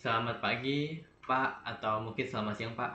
Selamat pagi, Pak, atau mungkin selamat siang, Pak.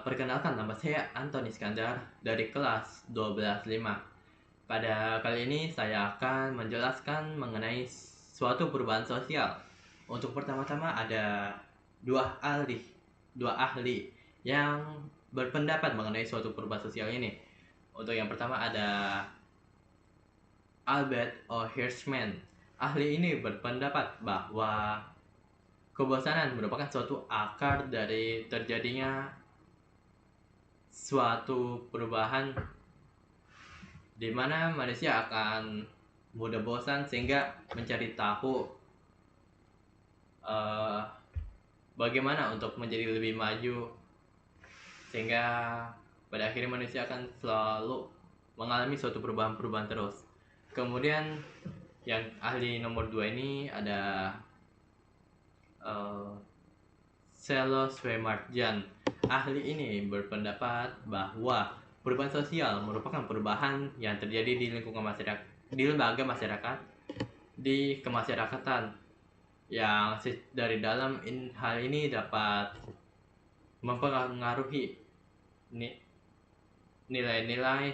Perkenalkan, nama saya Antoni Iskandar dari kelas 12.5. Pada kali ini saya akan menjelaskan mengenai suatu perubahan sosial. Untuk pertama-tama ada dua ahli yang berpendapat mengenai suatu perubahan sosial ini. Untuk yang pertama ada Albert O. Hirschman. Ahli ini berpendapat bahwa kebosanan merupakan suatu akar dari terjadinya suatu perubahan di mana manusia akan mudah bosan sehingga mencari tahu bagaimana untuk menjadi lebih maju, sehingga pada akhirnya manusia akan selalu mengalami suatu perubahan-perubahan terus. Kemudian yang ahli nomor 2 ini ada Selo Swemarjan. Ahli ini berpendapat bahwa perubahan sosial merupakan perubahan yang terjadi di lingkungan masyarakat, di lembaga masyarakat, di kemasyarakatan, yang dari dalam hal ini dapat mempengaruhi nilai-nilai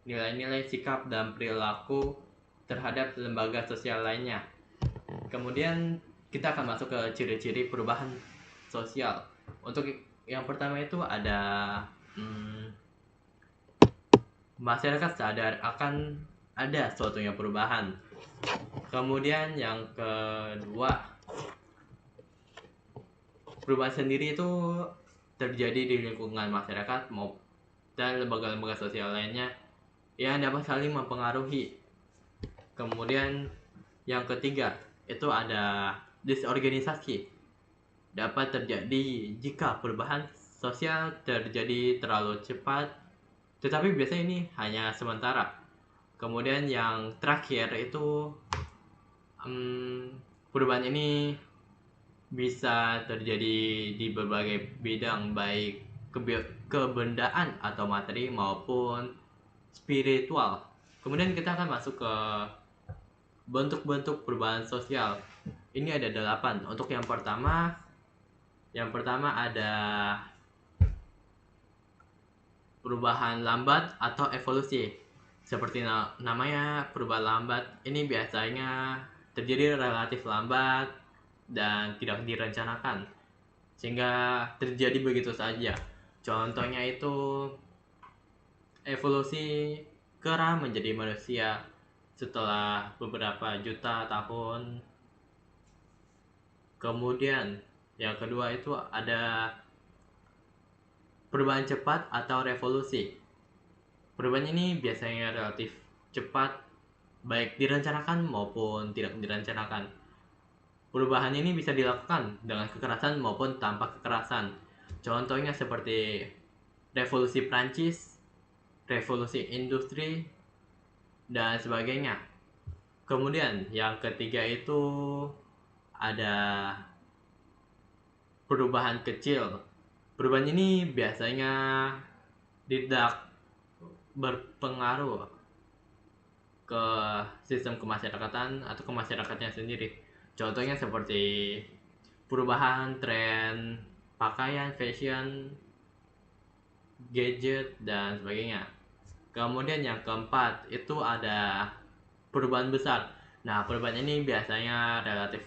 nilai-nilai sikap dan perilaku terhadap lembaga sosial lainnya. Kemudian kita akan masuk ke ciri-ciri perubahan sosial. Untuk yang pertama itu ada masyarakat sadar akan ada suatu yang perubahan. Kemudian yang kedua, perubahan sendiri itu terjadi di lingkungan masyarakat dan lembaga-lembaga sosial lainnya yang dapat saling mempengaruhi. Kemudian yang ketiga itu ada disorganisasi. Dapat terjadi jika perubahan sosial terjadi terlalu cepat, tetapi biasanya ini hanya sementara. Kemudian yang terakhir itu perubahan ini bisa terjadi di berbagai bidang, baik kebendaan atau materi maupun spiritual. Kemudian kita akan masuk ke bentuk-bentuk perubahan sosial. Ini ada 8. Untuk yang pertama ada perubahan lambat atau evolusi. Seperti namanya, perubahan lambat ini biasanya terjadi relatif lambat dan tidak direncanakan, sehingga terjadi begitu saja. Contohnya itu evolusi kera menjadi manusia setelah beberapa juta tahun. Kemudian yang kedua itu ada perubahan cepat atau revolusi. Perubahan ini biasanya relatif cepat, baik direncanakan maupun tidak direncanakan. Perubahan ini bisa dilakukan dengan kekerasan maupun tanpa kekerasan. Contohnya seperti revolusi Prancis, revolusi industri, dan sebagainya. Kemudian yang ketiga itu ada perubahan kecil. Perubahan ini biasanya tidak berpengaruh ke sistem kemasyarakatan atau ke masyarakatnya sendiri. Contohnya seperti perubahan tren pakaian, fashion, gadget, dan sebagainya. Kemudian yang keempat itu ada perubahan besar. Nah, perubahan ini biasanya relatif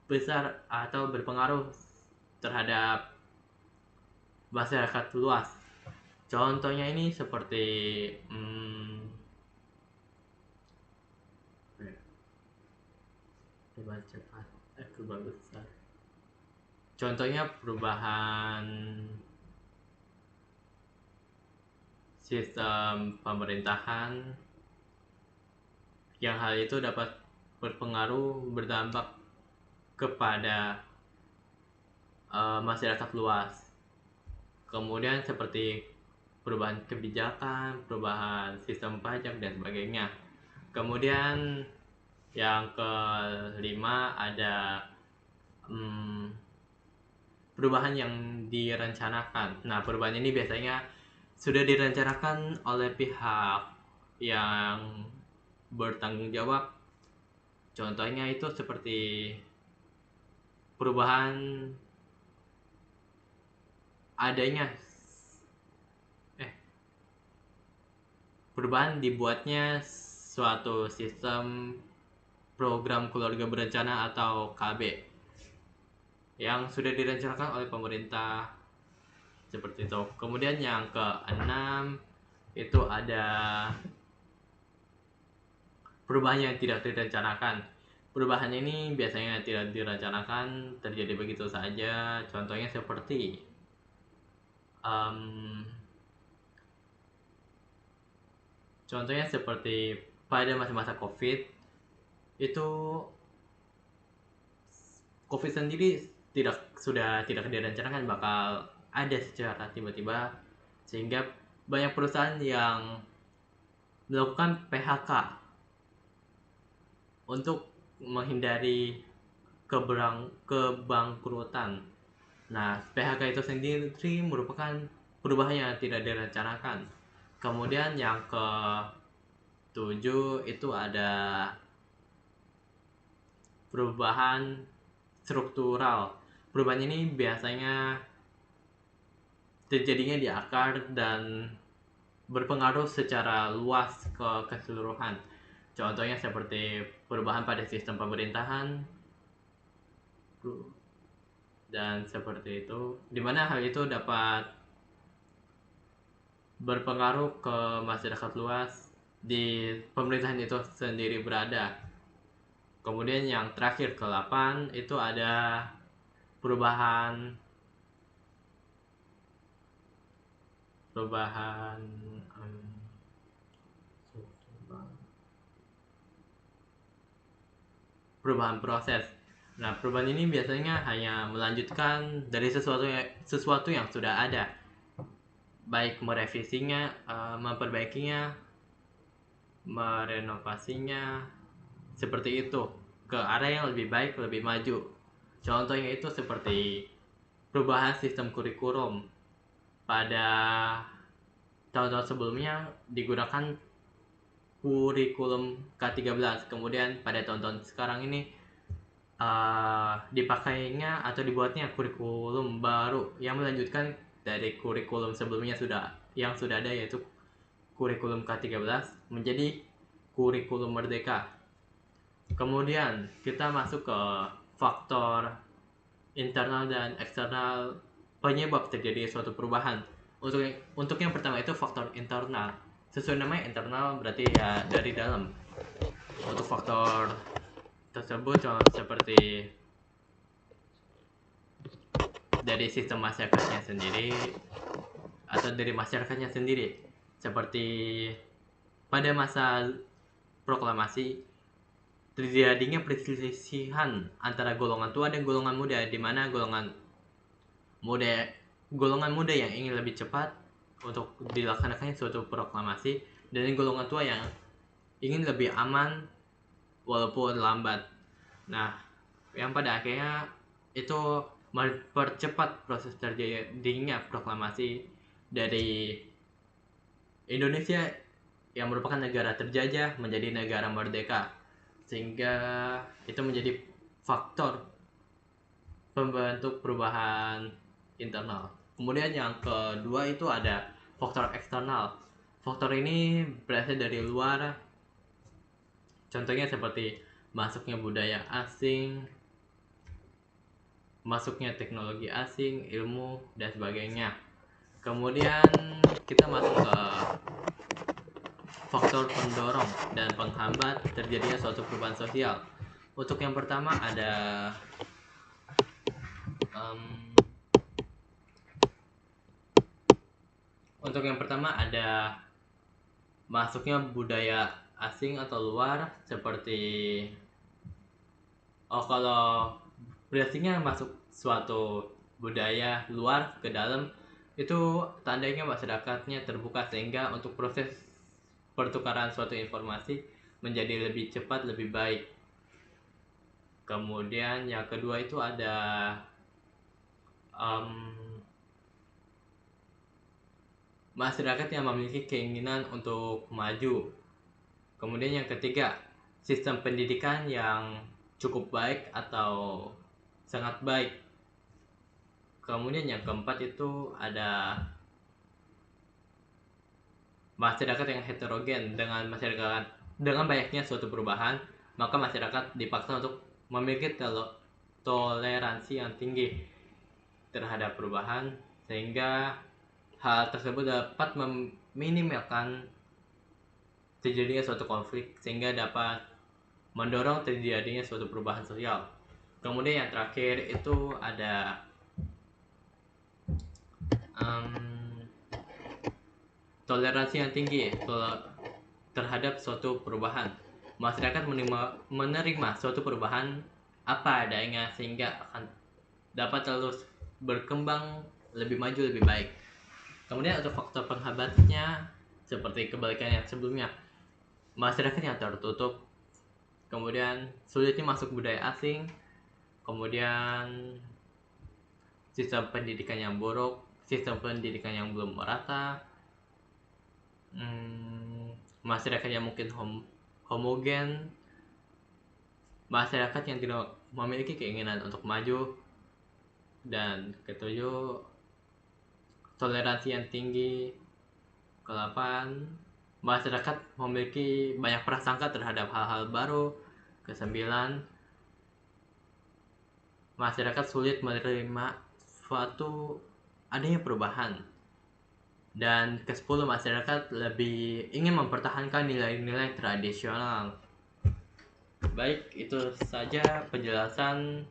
besar atau berpengaruh terhadap masyarakat luas. Contohnya ini seperti perubahan cepat, perubahan besar. Contohnya perubahan sistem pemerintahan, yang hal itu dapat berdampak kepada masyarakat luas. Kemudian seperti perubahan kebijakan, perubahan sistem pajak, dan sebagainya. Kemudian yang kelima ada perubahan yang direncanakan. Nah, perubahan ini biasanya sudah direncanakan oleh pihak yang bertanggung jawab Contohnya itu seperti perubahan adanya perubahan dibuatnya suatu sistem program keluarga berencana atau KB yang sudah direncanakan oleh pemerintah seperti itu. Kemudian yang keenam itu ada perubahan yang tidak direncanakan. Perubahan ini biasanya tidak direncanakan, terjadi begitu saja. Contohnya seperti um, pada masa-masa COVID itu, COVID sendiri sudah tidak direncanakan bakal ada secara tiba-tiba, sehingga banyak perusahaan yang melakukan PHK untuk menghindari kebangkrutan. Nah, PHK itu sendiri merupakan perubahan yang tidak direncanakan. Kemudian yang ke-7 itu ada perubahan struktural. Perubahan ini biasanya terjadinya di akar dan berpengaruh secara luas ke keseluruhan. Contohnya seperti perubahan pada sistem pemerintahan dan seperti itu, di mana hal itu dapat berpengaruh ke masyarakat luas di pemerintahan itu sendiri berada. Kemudian yang terakhir ke-8 itu ada perubahan proses. Nah, perubahan ini biasanya hanya melanjutkan dari sesuatu yang sudah ada, baik merevisinya, memperbaikinya, merenovasinya, seperti itu, ke arah yang lebih baik, lebih maju. Contohnya itu seperti perubahan sistem kurikulum. Pada tahun-tahun sebelumnya digunakan kurikulum K13, kemudian pada tahun-tahun sekarang ini dipakainya atau dibuatnya kurikulum baru yang melanjutkan dari kurikulum sebelumnya yang sudah ada, yaitu kurikulum K13 menjadi kurikulum merdeka. Kemudian kita masuk ke faktor internal dan eksternal penyebab terjadi suatu perubahan. Untuk yang pertama itu faktor internal. Sesuai namanya internal berarti ya dari dalam. Untuk faktor tersebut seperti dari sistem masyarakatnya sendiri atau dari masyarakatnya sendiri, seperti pada masa proklamasi terjadinya perselisihan antara golongan tua dan golongan muda, di mana golongan muda yang ingin lebih cepat untuk dilaksanakannya suatu proklamasi, dan golongan tua yang ingin lebih aman walaupun lambat. Nah, yang pada akhirnya itu mempercepat proses terjadinya proklamasi dari Indonesia yang merupakan negara terjajah menjadi negara merdeka, sehingga itu menjadi faktor pembentuk perubahan internal. Kemudian yang kedua itu ada faktor eksternal. Faktor ini berasal dari luar, contohnya seperti masuknya budaya asing, masuknya teknologi asing, ilmu, dan sebagainya. Kemudian kita masuk ke faktor pendorong dan penghambat terjadinya suatu perubahan sosial. Untuk yang pertama ada masuknya budaya asing atau luar, seperti kalau berartinya masuk suatu budaya luar ke dalam, itu tandanya masyarakatnya terbuka, sehingga untuk proses pertukaran suatu informasi menjadi lebih cepat, lebih baik. Kemudian yang kedua itu ada masyarakat yang memiliki keinginan untuk maju. Kemudian yang ketiga sistem pendidikan yang cukup baik atau sangat baik. Kemudian yang keempat itu ada masyarakat yang heterogen. Dengan banyaknya suatu perubahan, maka masyarakat dipaksa untuk memiliki toleransi yang tinggi terhadap perubahan, sehingga hal tersebut dapat meminimalkan terjadinya suatu konflik, sehingga dapat mendorong terjadinya suatu perubahan sosial. Kemudian yang terakhir itu ada toleransi yang tinggi terhadap suatu perubahan. Masyarakat menerima suatu perubahan apa adanya, sehingga akan dapat terus berkembang lebih maju, lebih baik. Kemudian untuk faktor penghambatnya seperti kebalikan yang sebelumnya, masyarakat yang tertutup, kemudian sulitnya masuk budaya asing, kemudian sistem pendidikan yang buruk, sistem pendidikan yang belum merata, masyarakat yang mungkin homogen, masyarakat yang tidak memiliki keinginan untuk maju, dan ketujuh, toleransi yang tinggi. Ke-8, masyarakat memiliki banyak prasangka terhadap hal-hal baru. Ke-9, masyarakat sulit menerima suatu adanya perubahan. Dan ke-10, masyarakat lebih ingin mempertahankan nilai-nilai tradisional. Baik, itu saja penjelasan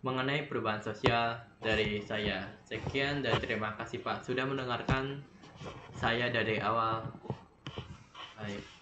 mengenai perubahan sosial dari saya. Sekian dan terima kasih Pak sudah mendengarkan saya dari awal. Baik.